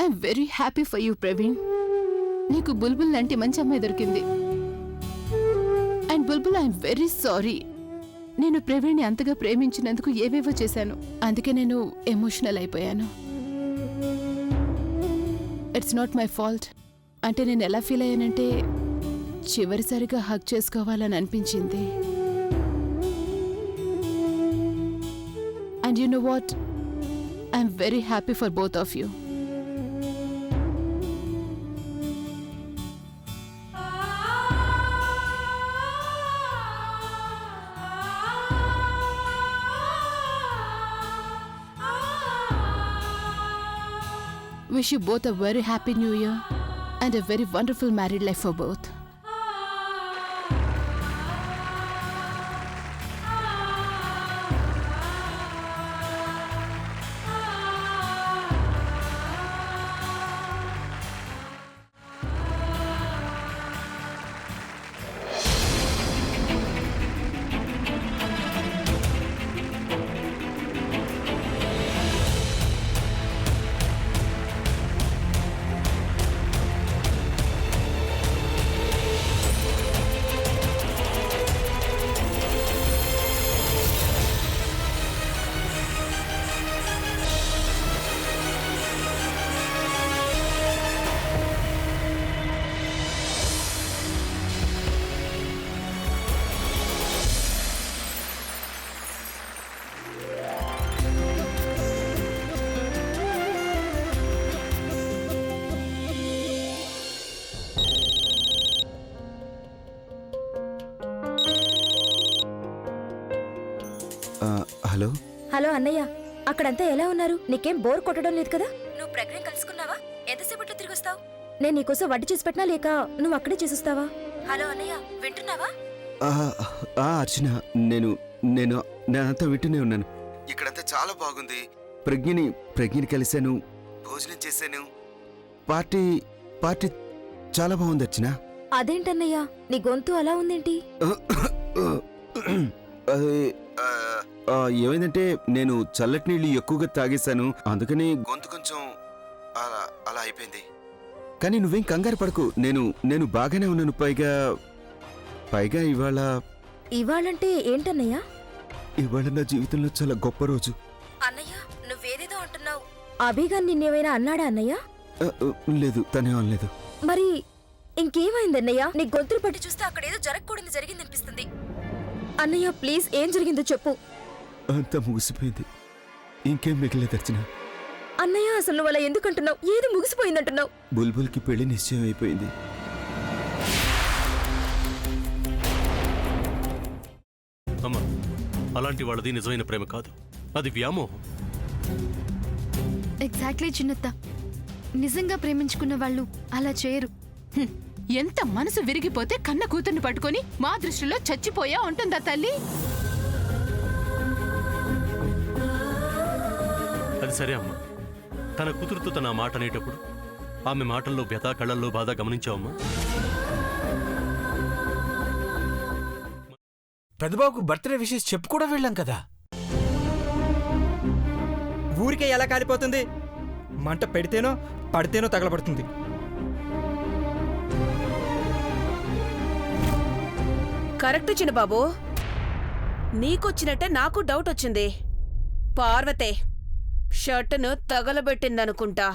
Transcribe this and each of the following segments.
I'm very happy for you Praveen. నీకు బుల్బుల్ లాంటి మంచి అమ్మాయి దొరికింది. And Bulbul I'm very sorry. నేను ప్రవీణ్ని అంతగా ప్రేమించినందుకు ఏవేవో చేశాను. అందుకే నేను ఎమోషనల్ అయిపోయాను. It's not my fault. అంటే నేను ఎలా ఫీల్ అయ్యానంటే చివరిసారిగా హగ్ చేసుకోవాలని అనిపించింది. And you know what, I'm very happy for both of you. Wish you both a very happy new year and a very wonderful married life for both. Hello hello అన్నయ్య, అక్కడంతా ఎలా ఉన్నారు? నీకేం bore కొట్టడం లేదు కదా? నువ్వు ప్రజ్ఞని కలుసుకున్నావా? ఎంతసేపట్లో తిరిగి వస్తావు? నేను నీకోసం వంట చేసి పెట్టినా లేక నువ్వు అక్కడే చేసిస్తావా? హలో అన్నయ్య, వింటున్నావా? అర్చన, నేను నేను నేనంతా వింటూనే ఉన్నాను. ఇక్కడంతా చాలా బాగుంది. ప్రజ్ఞని కలిశాను, భోజనం చేశాను. పార్టీ పార్టీ చాలా బాగుంది అర్చన. అదేంటన్నయ్య, నీ గొంతు అలా ఉందేంటి? అది ఏమైందంటే నేను చల్లటి నీళ్ళు ఎక్కువగా తాగేశాను, అందుకని గొంతు కొంచెం అలా అయిపోయింది. కానీ నువ్వేం కంగారు పడకు, నేను బాగానే ఉన్నాను. పైగా ఇవాళంటే ఏంటన్నయ్య? ఇవాళ నా జీవితంలో చాలా గొప్ప రోజు. అన్నయ్య, నువ్వేదేదో అంటున్నావు. అభిగా నిన్నేమైనా అన్నాడా అన్నయ్య? లేదు, తనే అనలేదు. మరి ఇంకేమైందన్నయ్య? నీ గొంతులు పట్టి చూస్తే అక్కడేదో జరగకూడదు జరిగిందనిపిస్తుంది. అన్నయ్య ప్లీజ్, ఏం జరిగిందో చెప్పు. అంతా ముగిసిపోయింది, ఇంకేం మిగిలేదు అర్చన. అన్నయ్య, అసలు నువ్వు అలా ఎందుకంటున్నావు? ఏది ముగిసిపోయిందంటున్నావు? బుల్బుల్కి పెళ్లి నిశ్చయం అయిపోయింది. అమ్మా, అలాంటి వాళ్ళది నిజమైన ప్రేమ కాదు, అది వ్యామోహం. ఎగ్జాక్ట్లీ చిన్నత్త, నిజంగా ప్రేమించుకున్న వాళ్ళు అలా చేయరు. ఎంత మనసు విరిగిపోతే కన్న కూతుర్ని పట్టుకొని మా దృష్టిలో చచ్చిపోయా ఉంటుందా తల్లి? అది సరే అమ్మా, తన కూతురుతో తన మాట అనేటప్పుడు ఆమె మాటల్లో వ్యథ, కళ్ళల్లో బాధ గమనించావమ్మా? పెద్దబాబుకు బర్త్డే విషెస్ చెప్పు కూడా వెళ్ళాం కదా. ఊరికే ఎలా కాలిపోతుంది? మంట పెడితేనో పడితేనో తగలబడుతుంది. కరెక్ట్ చిన్నబాబు, నీకొచ్చినట్టే నాకు డౌట్ వచ్చింది. పార్వతే షర్టును తగలబెట్టిందనుకుంటా.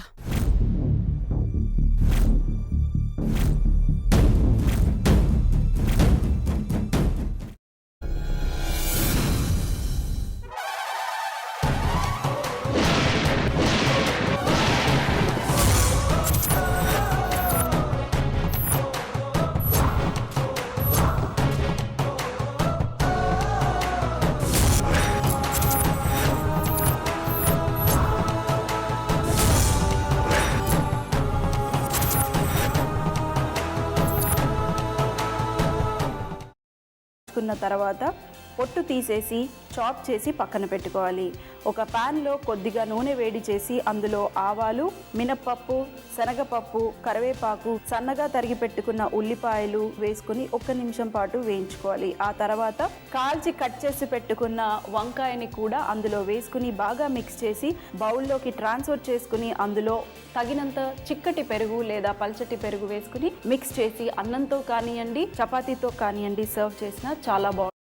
తర్వాత పొట్టు తీసేసి చాప్ చేసి పక్కన పెట్టుకోవాలి. ఒక ప్యాన్లో కొద్దిగా నూనె వేడి చేసి అందులో ఆవాలు, మినప్పప్పు, శనగపప్పు, కరివేపాకు, సన్నగా తరిగి పెట్టుకున్న ఉల్లిపాయలు వేసుకుని 1 నిమిషం పాటు వేయించుకోవాలి. ఆ తర్వాత కాల్చి కట్ చేసి పెట్టుకున్న వంకాయని కూడా అందులో వేసుకుని బాగా మిక్స్ చేసి బౌల్లోకి ట్రాన్స్ఫర్ చేసుకుని అందులో తగినంత చిక్కటి పెరుగు లేదా పల్చటి పెరుగు వేసుకుని మిక్స్ చేసి అన్నంతో కానివ్వండి, చపాతీతో కానివ్వండి సర్వ్ చేసినా చాలా బాగుంటుంది.